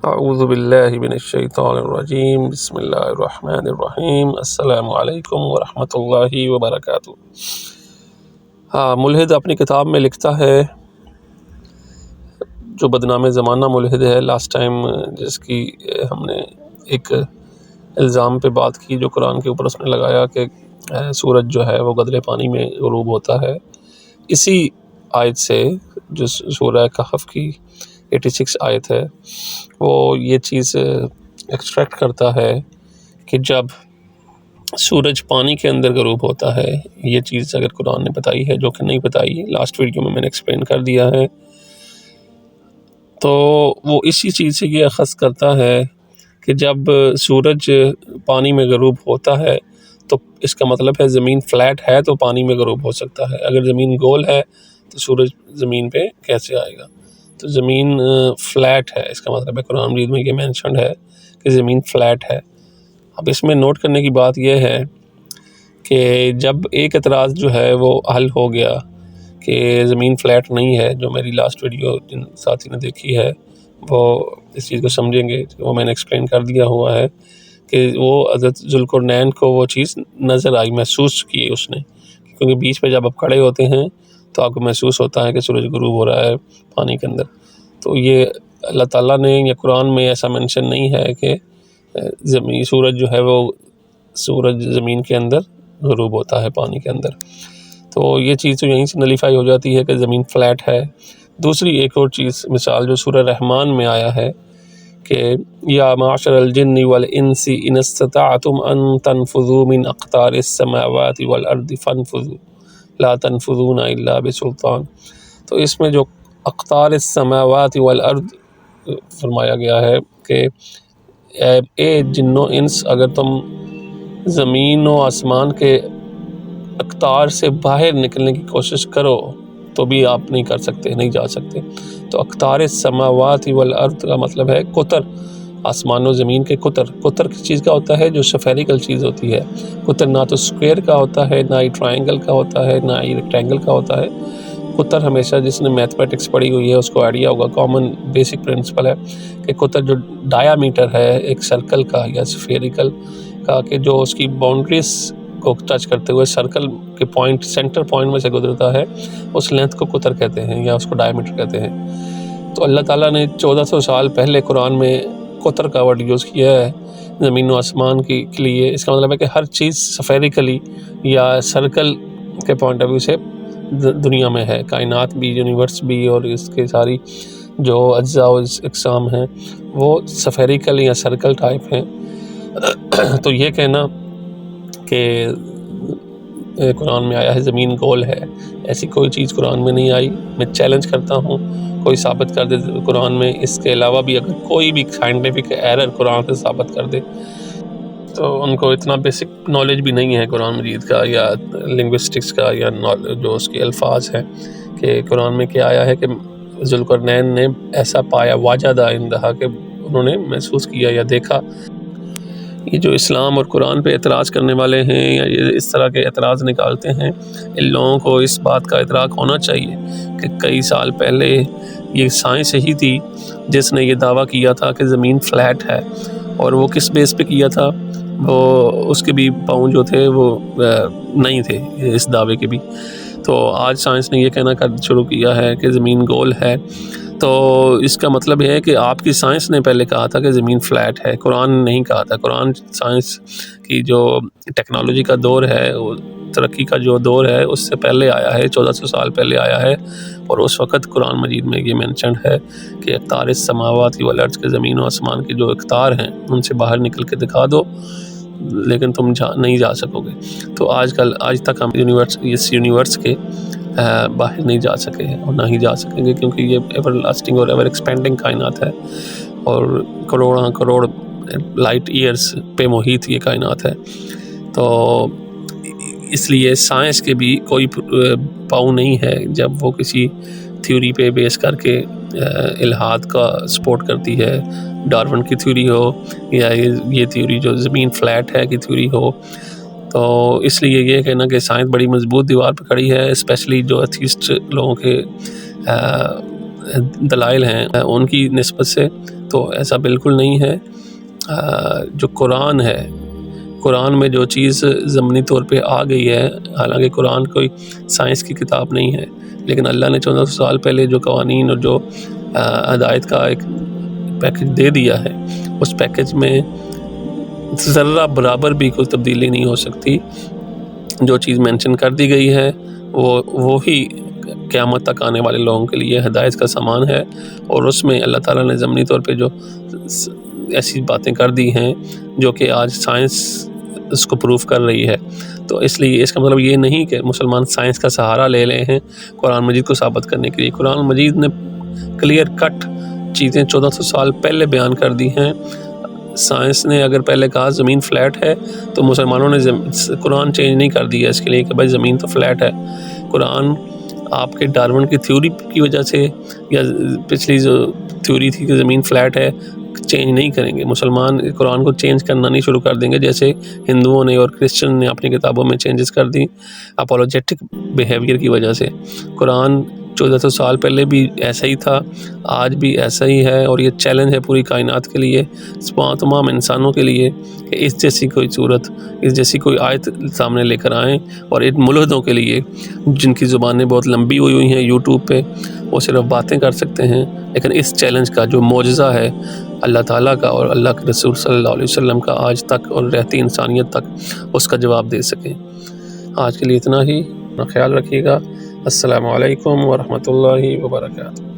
اعوذ باللہ من الشیطان الرجیم، بسم اللہ الرحمن الرحیم، السلام علیکم ورحمۃ اللہ وبرکاتہ۔ ملحد اپنی کتاب میں لکھتا ہے، جو بدنام زمانہ ملحد ہے، لاسٹ ٹائم جس کی ہم نے ایک الزام پہ بات کی جو قرآن کے اوپر اس نے لگایا کہ سورج جو ہے وہ گدلے پانی میں غروب ہوتا ہے، اسی آیت سے جو سورہ کہف کی 86 آیت ہے وہ یہ چیز ایکسٹریکٹ کرتا ہے کہ جب سورج پانی کے اندر غروب ہوتا ہے، یہ چیز اگر قرآن نے بتائی ہے جو کہ نہیں بتائی، لاسٹ ویڈیو میں نے ایکسپلین کر دیا ہے، تو وہ اسی چیز سے یہ اخذ کرتا ہے کہ جب سورج پانی میں غروب ہوتا ہے تو اس کا مطلب ہے زمین فلیٹ ہے تو پانی میں غروب ہو سکتا ہے، اگر زمین گول ہے تو سورج زمین پہ کیسے آئے گا؟ تو زمین فلیٹ ہے، اس کا مطلب ہے قرآن مجید میں یہ مینشنڈ ہے کہ زمین فلیٹ ہے۔ اب اس میں نوٹ کرنے کی بات یہ ہے کہ جب ایک اعتراض جو ہے وہ حل ہو گیا کہ زمین فلیٹ نہیں ہے، جو میری لاسٹ ویڈیو جن ساتھی نے دیکھی ہے وہ اس چیز کو سمجھیں گے، وہ میں نے ایکسپلین کر دیا ہوا ہے کہ وہ حضرت ذوالقرنین کو وہ چیز نظر آئی، محسوس کی اس نے، کیونکہ بیچ پہ جب آپ کھڑے ہوتے ہیں تو آپ کو محسوس ہوتا ہے کہ سورج غروب ہو رہا ہے پانی کے اندر۔ تو یہ اللہ تعالیٰ نے یا قرآن میں ایسا منشن نہیں ہے کہ سورج جو ہے وہ سورج زمین کے اندر غروب ہوتا ہے پانی کے اندر، تو یہ چیز تو یہیں سے نلیفائی ہو جاتی ہے کہ زمین فلیٹ ہے۔ دوسری ایک اور چیز مثال جو سورہ رحمان میں آیا ہے کہ یا معشر الجن والانس ان استطعتم ان تنفذوا من اقطار السماوات والارض فانفذوا لا تنفذون الا بسلطان، تو اس میں جو اقطار السماوات والارض فرمایا گیا ہے کہ اے جن و انس، اگر تم زمین و آسمان کے اقطار سے باہر نکلنے کی کوشش کرو تو بھی آپ نہیں کر سکتے، نہیں جا سکتے۔ تو اقطار السماوات والارض کا مطلب ہے قطر، آسمان و زمین کے قطر۔ قطر کس چیز کا ہوتا ہے؟ جو سفیریکل چیز ہوتی ہے۔ قطر نہ تو اسکوئر کا ہوتا ہے، نہ ہی ٹرائنگل کا ہوتا ہے، نہ ہی ریکٹینگل کا ہوتا ہے۔ قطر ہمیشہ جس نے میتھمیٹکس پڑھی ہوئی ہے اس کو آئیڈیا ہوگا، کامن بیسک پرنسپل ہے کہ قطر جو ڈایا میٹر ہے ایک سرکل کا یا سفیریکل کا، کہ جو اس کی باؤنڈریز کو ٹچ کرتے ہوئے سرکل کے پوائنٹ، سینٹر پوائنٹ میں سے گزرتا ہے، اس لینتھ کو قطر کہتے ہیں یا اس کو ڈایا میٹر کہتے ہیں۔ تو اللہ تعالیٰ نے 1400 سال پہلے قرآن میں قطر کا ورڈ یوز کیا ہے زمین و آسمان کے لیے۔ اس کا مطلب ہے کہ ہر چیز سفیریکلی یا سرکل کے پوائنٹ آف ویو سے دنیا میں ہے، کائنات بھی، یونیورس بھی، اور اس کے ساری جو اجزاء و اقسام ہیں وہ سفیریکل یا سرکل ٹائپ ہیں۔ تو یہ کہنا کہ قرآن میں آیا ہے زمین گول ہے، ایسی کوئی چیز قرآن میں نہیں آئی۔ میں چیلنج کرتا ہوں کوئی ثابت کر دے قرآن میں، اس کے علاوہ بھی اگر کوئی بھی سائنٹیفک ایرر قرآن سے ثابت کر دے تو ان کو اتنا بیسک نالج بھی نہیں ہے قرآن مجید کا یا لنگوسٹکس کا یا جو اس کے الفاظ ہیں کہ قرآن میں کیا آیا ہے کہ ذوالقرنین نے ایسا پایا، واجدہ اندہا، کہ انہوں نے محسوس کیا یا دیکھا۔ یہ جو اسلام اور قرآن پہ اعتراض کرنے والے ہیں یا یہ اس طرح کے اعتراض نکالتے ہیں، ان لوگوں کو اس بات کا ادراک ہونا چاہیے کہ کئی سال پہلے یہ سائنس ہی تھی جس نے یہ دعویٰ کیا تھا کہ زمین فلیٹ ہے، اور وہ کس بیس پہ کیا تھا؟ وہ اس کے بھی پاؤں جو تھے وہ نہیں تھے اس دعوے کے بھی۔ تو آج سائنس نے یہ کہنا شروع کیا ہے کہ زمین گول ہے، تو اس کا مطلب یہ ہے کہ آپ کی سائنس نے پہلے کہا تھا کہ زمین فلیٹ ہے، قرآن نے نہیں کہا تھا۔ قرآن سائنس کی جو ٹیکنالوجی کا دور ہے، ترقی کا جو دور ہے، اس سے پہلے آیا ہے، 1400 سال پہلے آیا ہے، اور اس وقت قرآن مجید میں یہ مینشنڈ ہے کہ اقطار السماوات والارض کے زمین و آسمان کے جو اقطار ہیں ان سے باہر نکل کے دکھا دو، لیکن تم نہیں جا سکو گے۔ تو آج تک ہم اس یونیورس کے باہر نہیں جا سکے اور نہ ہی جا سکیں گے، کیونکہ یہ ایور لاسٹنگ اور ایور ایکسپینڈنگ کائنات ہے، اور کروڑاں کروڑ لائٹ ایئرز پہ محیط یہ کائنات ہے۔ تو اس لیے سائنس کے بھی کوئی پاؤں نہیں ہے جب وہ کسی تھیوری پہ بیس کر کے الہاد کا سپورٹ کرتی ہے، ڈارون کی تھیوری ہو یا یہ تھیوری جو زمین فلیٹ ہے کی تھیوری ہو۔ تو اس لیے یہ کہنا کہ سائنس بڑی مضبوط دیوار پہ کھڑی ہے، اسپیشلی جو ایتھیسٹ لوگوں کے دلائل ہیں ان کی نسبت سے، تو ایسا بالکل نہیں ہے۔ جو قرآن ہے، قرآن میں جو چیز ضمنی طور پہ آ گئی ہے، حالانکہ قرآن کوئی سائنس کی کتاب نہیں ہے، لیکن اللہ نے 1400 سال پہلے جو قوانین اور جو ہدایت کا ایک پیکج دے دیا ہے، اس پیکج میں ذرہ برابر بھی کوئی تبدیلی نہیں ہو سکتی۔ جو چیز مینشن کر دی گئی ہے وہی قیامت تک آنے والے لوگوں کے لیے ہدایت کا سامان ہے، اور اس میں اللہ تعالیٰ نے ضمنی طور پہ جو ایسی باتیں کر دی ہیں جو کہ آج سائنس اس کو پروف کر رہی ہے۔ تو اس لیے اس کا مطلب یہ نہیں کہ مسلمان سائنس کا سہارا لے لے ہیں قرآن مجید کو ثابت کرنے کے لیے۔ قرآن مجید نے کلیئر کٹ چیزیں 1400 سال پہلے بیان کر دی ہیں۔ سائنس نے اگر پہلے کہا زمین فلیٹ ہے تو مسلمانوں نے قرآن چینج نہیں کر دیا اس کے لیے کہ بھائی زمین تو فلیٹ ہے۔ قرآن آپ کے ڈارون کی تھیوری کی وجہ سے یا پچھلی جو تھیوری تھی کہ زمین فلیٹ ہے چینج نہیں کریں گے۔ مسلمان قرآن کو چینج کرنا نہیں شروع کر دیں گے جیسے ہندوؤں نے اور کرسچن نے اپنی کتابوں میں چینجز کر دی اپولوجیٹک بیہیویئر کی وجہ سے۔ قرآن 1400 سال پہلے بھی ایسا ہی تھا، آج بھی ایسا ہی ہے، اور یہ چیلنج ہے پوری کائنات کے لیے، تمام انسانوں کے لیے کہ اس جیسی کوئی صورت، اس جیسی کوئی آیت سامنے لے کر آئیں۔ اور ان ملحدوں کے لیے جن کی زبانیں بہت لمبی ہوئی ہیں یوٹیوب پہ، وہ صرف باتیں کر سکتے ہیں، لیکن اس چیلنج کا جو معجزہ ہے اللہ تعالیٰ کا اور اللہ کے رسول صلی اللہ علیہ وسلم کا آج تک اور رہتی انسانیت تک، اس کا جواب دے سکیں۔ آج کے لیے اتنا ہی، اپنا خیال رکھیے گا۔ السلام علیکم ورحمۃ اللہ وبرکاتہ۔